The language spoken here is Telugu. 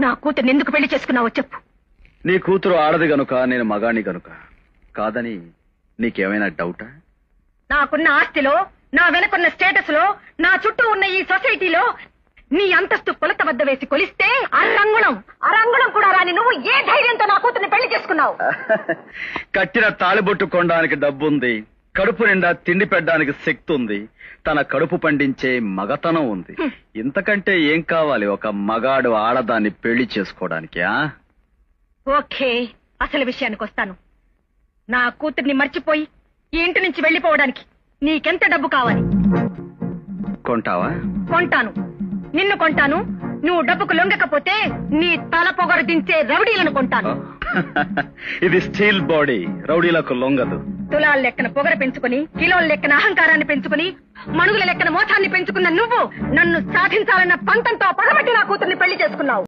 నా కూతుర్ని ఎందుకు పెళ్లి చేసుకున్నావో చెప్పు. నీ కూతురు ఆడది గనుక, నేను మగాణ్ణి గనుక కాదని నీకేమైనా డౌటా? నాకున్న ఆస్తిలో, నా వెనకున్న స్టేటస్ లో, నా చుట్టూ ఉన్న ఈ సొసైటీలో నీ అంతస్తు కొలత వద్ద వేసి కొలిస్తే అరంగుళం కూడా రాని నువ్వు ఏ ధైర్యంతో నా కూతుర్ని పెళ్లి చేసుకున్నావు? కట్టిన తాళిబొట్టు కొనడానికి డబ్బుంది, కడుపు నిండా తిండి పెట్టడానికి శక్తి ఉంది, తన కడుపు పండించే మగతనం ఉంది. ఇంతకంటే ఏం కావాలి ఒక మగాడు ఆడదాన్ని పెళ్లి చేసుకోవడానికి? ఓకే, అసలు విషయానికి వస్తాను. నా కూతుర్ని మర్చిపోయి ఈ ఇంటి నుంచి వెళ్లిపోవడానికి నీకెంత డబ్బు కావాలి? కొంటావా? కొంటాను, నిన్ను కొంటాను. నువ్వు డబ్బుకు లొంగకపోతే నీ తల పొగరు దించే రౌడీలను కొంటాను. ఇది స్టీల్ బాడీ, రౌడీలకు లొంగదు. తులాల లెక్కన పొగర పెంచుకుని, కిలోల లెక్కన అహంకారాన్ని పెంచుకుని, మణుగుల లెక్కన మోసాన్ని పెంచుకున్న నువ్వు నన్ను సాధించాలన్న పంతంతో పగబట్టి నా కూతుర్ని పెళ్లి చేసుకున్నావు.